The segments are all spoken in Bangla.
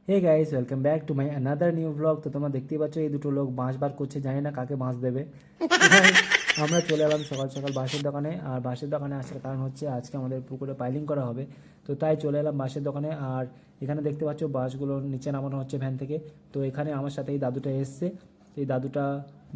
Hey guys, welcome back to my another new blog. তো তোমরা দেখতেই পাচ্ছ এই দুটো লোক বাঁশ বার করছে, জানি না কাকে বাঁশ দেবে। তো guys, আমরা চলে এলাম সকাল সকাল বাঁশের দোকানে। আর বাঁশের দোকানে আসার কারণ হচ্ছে আজকে আমাদের পুকুরে পাইলিং করা হবে। তো তাই চলে এলাম বাঁশের দোকানে। আর এখানে দেখতে পাচ্ছ বাঁশগুলো নিচে নামানো হচ্ছে ভ্যান থেকে। তো এখানে আমার সাথে এই দাদুটা এসছে। এই দাদুটা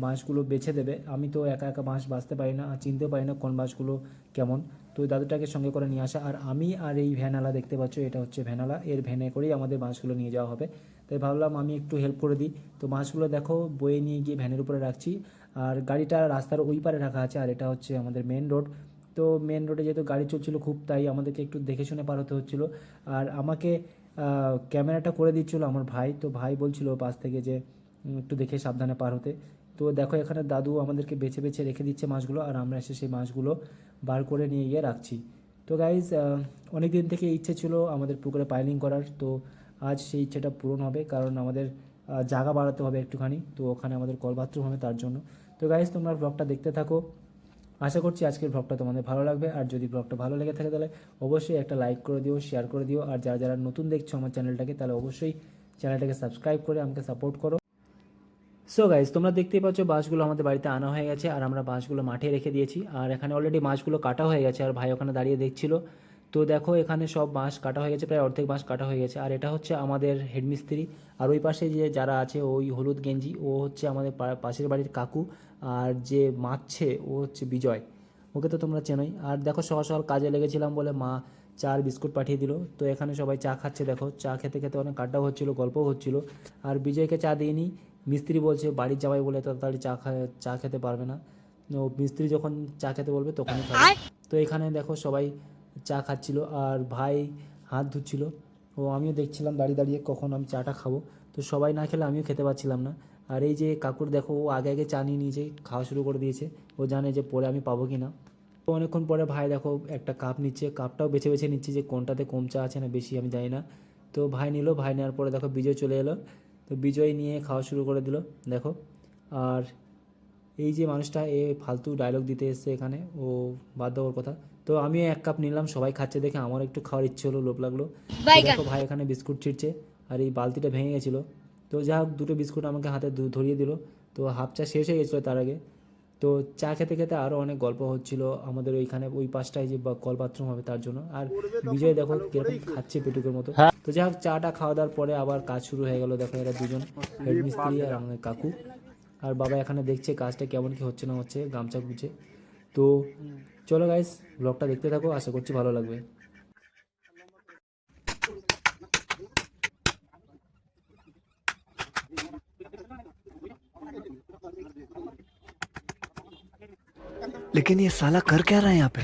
বাঁশগুলো বেছে দেবে। আমি তো একা একা বাঁশ বাঁচতে পারি না আর চিনতেও পারি না কোন বাঁশগুলো কেমন। তো ওই দাদুটাকে সঙ্গে করে নিয়ে আসা। আর আমি আর এই ভ্যানালা দেখতে পাচ্ছ, এটা হচ্ছে ভ্যানালা, এর ভ্যানে করেই আমাদের বাঁশগুলো নিয়ে যাওয়া হবে। তাই ভাবলাম আমি একটু হেল্প করে দিই। তো বাঁশগুলো দেখো বয়ে নিয়ে গিয়ে ভ্যানের উপরে রাখছি। আর গাড়িটা রাস্তার ওই পারে রাখা আছে, আর এটা হচ্ছে আমাদের মেন রোড। তো মেন রোডে যেহেতু গাড়ি চলছিল খুব, তাই আমাদেরকে একটু দেখে শুনে পার হতে হচ্ছিলো। আর আমাকে ক্যামেরাটা করে দিচ্ছিলো আমার ভাই। তো ভাই বলছিল পাশ থেকে যে একটু দেখে সাবধানে পার হতে। তো দেখো এখানে দাদু আমাদেরকে বেছে বেছে রেখে দিচ্ছে মাছগুলো, আর আমরা এসে সেই মাছগুলো বার করে নিয়ে গিয়ে রাখছি। তো গাইজ, অনেক দিন থেকে ইচ্ছে ছিল আমাদের পুকুরে পাইলিং করার। তো আজ সেই ইচ্ছেটা পূরণ হবে, কারণ আমাদের জায়গা বাড়াতে হবে একটুখানি। তো ওখানে আমাদের কল বাথরুম হবে তার জন্য। তো গাইজ, তোমরা ব্লগটা দেখতে থাকো। আশা করছি আজকের ব্লগটা তোমাদের ভালো লাগবে। আর যদি ব্লগটা ভালো লেগে থাকে তাহলে অবশ্যই একটা লাইক করে দিও, শেয়ার করে দিও। আর যারা যারা নতুন দেখছো আমার চ্যানেলটাকে, তাহলে অবশ্যই চ্যানেলটাকে সাবস্ক্রাইব করে আমাকে সাপোর্ট করো। সো গাইজ, তোমরা দেখতেই পাচ্ছ বাঁশগুলো আমাদের বাড়িতে আনা হয়ে গেছে, আর আমরা বাঁশগুলো মাঠে রেখে দিয়েছি। আর এখানে অলরেডি মাছগুলো কাটা হয়ে গেছে, আর ভাই ওখানে দাঁড়িয়ে দেখছিল। তো দেখো এখানে সব বাঁশ কাটা হয়ে গেছে, প্রায় অর্ধেক বাঁশ কাটা হয়ে গেছে। আর এটা হচ্ছে আমাদের হেডমিস্ত্রি। আর ওই পাশে যে যারা আছে, ওই হলুদ গেঞ্জি, ও হচ্ছে আমাদের পাশের বাড়ির কাকু। আর যে মাছছে ও হচ্ছে বিজয়, ওকে তো তোমরা চেনোই। আর দেখো সকাল সকাল কাজে লেগেছিলাম বলে মা চা আর বিস্কুট পাঠিয়ে দিল। তো এখানে সবাই চা খাচ্ছে, দেখো চা খেতে খেতে অনেক আড্ডাও হচ্ছিলো, গল্পও হচ্ছিলো। আর বিজয়কে চা দিইনি, মিস্ত্রি বলছে বাড়ির জামাই বলে তাড়াতাড়ি চা খেতে পারবে না। ও মিস্ত্রি যখন চা খেতে বলবে তখনই খাবে। তো এখানে দেখো সবাই চা খাচ্ছিল, আর ভাই হাত ধুচ্ছিল। ও আমিও দেখছিলাম দাঁড়িয়ে দাঁড়িয়ে কখন আমি চাটা খাবো। তো সবাই না খেলে আমিও খেতে পারছিলাম না। আর এই যে কাকুর দেখো, ও আগে আগে চা নিয়ে নিয়েছে, খাওয়া শুরু করে দিয়েছে। ও জানে যে পরে আমি পাবো কি না। তো অনেকক্ষণ পরে ভাই দেখো একটা কাপ নিচ্ছে, কাপটাও বেছে বেছে নিচ্ছে যে কোনটাতে কম চা আছে না বেশি, আমি জানি না। তো ভাই নিল, ভাই নেওয়ার পরে দেখো বিজয় চলে এলো। তো বিজয় নিয়ে খাওয়া শুরু করে দিল দেখো। আর এই যে মানুষটা, এ ফালতু ডায়লগ দিতে এসছে এখানে, ও বাদ দেওয়ার কথা। তো আমিও এক কাপ নিলাম, সবাই খাচ্ছে দেখে আমার একটু খাওয়ার ইচ্ছে হলো, লোভ লাগলো। তো দেখো ভাই এখানে বিস্কুট ছিঁড়ছে, আর এই বালতিটা ভেঙে গেছিলো। তো যা হোক দুটো বিস্কুট আমাকে হাতে ধরিয়ে দিল। তো হাফ চা শেষ হয়ে গেছিলো তার আগে। তো চা খেতে খেতে আরও অনেক গল্প হচ্ছিল আমাদের ওইখানে, ওই পাশটায় যে কল বাথরুম হবে তার জন্য। আর বিজয় দেখো কিরকম খাচ্ছে পেটুকের মতো। তো যাই হোক চাটা খাওয়া দাওয়ার পরে আবার কাজ শুরু হয়ে গেল। দেখো এরা দুজন, হেড মিস্ত্রি আর আমাদের কাকু। আর বাবা এখানে দেখছে কাজটা কেমন কি হচ্ছে না হচ্ছে, গামছা গুছে। তো চলো গাইস, ব্লগটা দেখতে থাকো, আশা করছি ভালো লাগবে। लेकिन ये साला कर क्या रहा है यहाँ पे।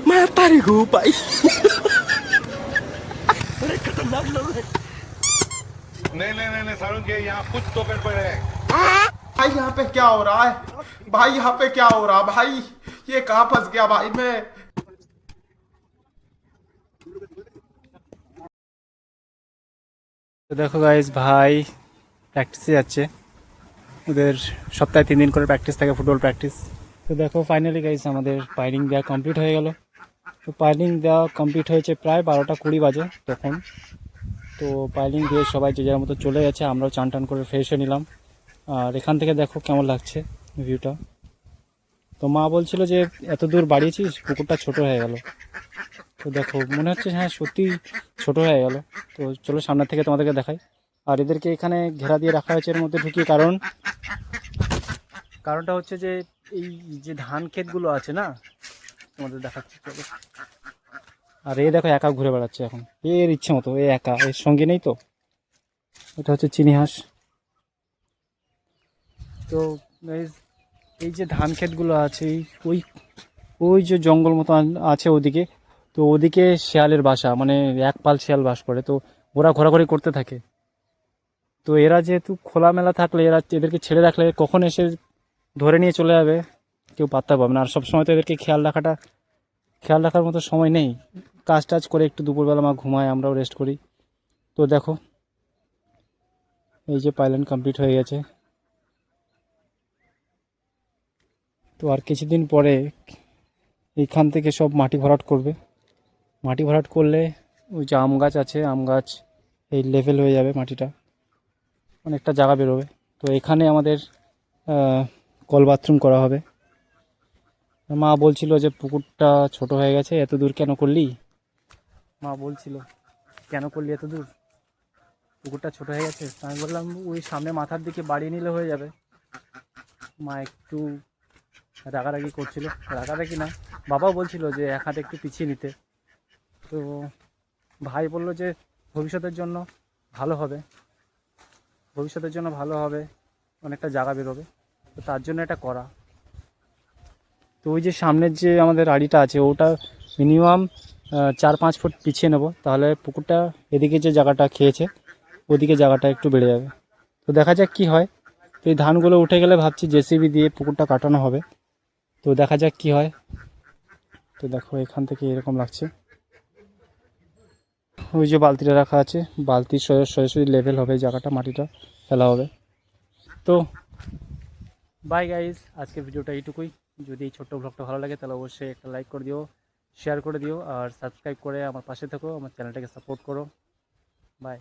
मैं तारी को भाई नहीं सारुण के यहाँ कुछ तो गड़बड़ है। भाई यहाँ पे क्या हो रहा है? भाई यहाँ पे क्या हो रहा भाई? ये कहाँ फंस गया भाई मैं? তো দেখো গাইজ, ভাই প্র্যাকটিসে যাচ্ছে। ওদের সপ্তাহে 3 দিন করে প্র্যাকটিস থাকে, ফুটবল প্র্যাকটিস। তো দেখো ফাইনালি গাইজ আমাদের পাইলিং দেওয়া কমপ্লিট হয়ে গেল। তো পাইলিং দেওয়া কমপ্লিট হয়েছে প্রায় 12টা 20 বাজে তখন। তো পাইলিং দিয়ে সবাই যে যার মতো চলে গেছে, আমরাও চান টান করে ফ্রেশ হয়ে নিলাম। আর এখান থেকে দেখো কেমন লাগছে ভিউটা। তো মা বলছিল যে এত দূর বাড়িয়েছিস, পুকুরটা ছোট হয়ে গেল। তো দেখো মনে হচ্ছে হ্যাঁ সত্যি ছোট হয়ে গেল। তো চলো সামনের থেকে তোমাদেরকে দেখাই। আর এদেরকে এখানে ঘেরা দিয়ে রাখা হয়েছে এর মধ্যে ঢুকিয়ে, কারণটা হচ্ছে যে এই যে ধান ক্ষেতগুলো আছে না, তোমাদের দেখাচ্ছি চলো। আর এ দেখো একা ঘুরে বেড়াচ্ছে এখন, এর ইচ্ছে মতো, এ একা, এর সঙ্গে নেই। তো এটা হচ্ছে চিনি হাঁস। তো এই যে ধান ক্ষেতগুলো আছে, ওই ওই যে জঙ্গল মতো আছে ওদিকে। তো ওদিকে শেয়ালের বাসা, মানে এক পাল শেয়াল বাস করে। তো ওরা ঘোরাঘুরি করতে থাকে। তো এরা যেহেতু খোলামেলা থাকলে এদেরকে ছেড়ে রাখলে কখন এসে ধরে নিয়ে চলে যাবে কেউ পাত্তা পাবে না। আর সবসময় তো এদেরকে খেয়াল রাখার মতো সময় নেই। কাজ টাজ করে একটু দুপুরবেলা মা ঘুমায়, আমরাও রেস্ট করি। তো দেখো এই যে পাইলন কমপ্লিট হয়ে গেছে। তো আর কিছুদিন পরে এইখান থেকে সব মাটি ভরাট করবে। মাটি ভরাট করলে ওই যে আম গাছ আছে, আম গাছ এই লেভেল হয়ে যাবে, মাটিটা অনেকটা জায়গা বেরোবে। তো এখানে আমাদের কল বাথরুম করা হবে। মা বলছিল যে পুকুরটা ছোট হয়ে গেছে, এত দূর কেন করলি? মা বলছিল কেন করলি এত দূর, পুকুরটা ছোট হয়ে গেছে। আমি বললাম ওই সামনে মাথার দিকে বাড়িয়ে নিলে হয়ে যাবে। মা একটু রাগারাগি করছিল, রাগারাগি না, বাবাও বলছিল যে এক হাতে একটু পিছিয়ে নিতে। তো ভাই বলল যে ভবিষ্যতের জন্য ভালো হবে, অনেকটা জায়গা বেরোবে, তো তার জন্য এটা করা। তো ওই যে সামনের যে আমাদের আড়িটা আছে ওটা মিনিমাম 4-5 ফুট পিছিয়ে নেব, তাহলে পুকুরটা এদিকে যে জায়গাটা খেয়েছে ওদিকে জায়গাটা একটু বেড়ে যাবে। তো দেখা যাক কি হয়। তো এই ধানগুলো উঠে গেলে ভাবছি জেসিবি দিয়ে পুকুরটা কাটানো হবে। তো দেখা যাক কি হয়। তো দেখো এখান থেকে এরকম লাগছে। ওই যে বালতিটা রাখা আছে, বালতির সোজাসুজি লেভেল হবে জায়গাটা, মাটিটা ফেলা হবে। তো বাই গাইজ, আজকে ভিডিওটা এইটুকুই। যদি এই ছোট্ট ব্লগটা ভালো লাগে তাহলে অবশ্যই একটা লাইক করে দিও, শেয়ার করে দিও, আর সাবস্ক্রাইব করে আমার পাশে থেকো, আমার চ্যানেলটাকে সাপোর্ট করো। বাই।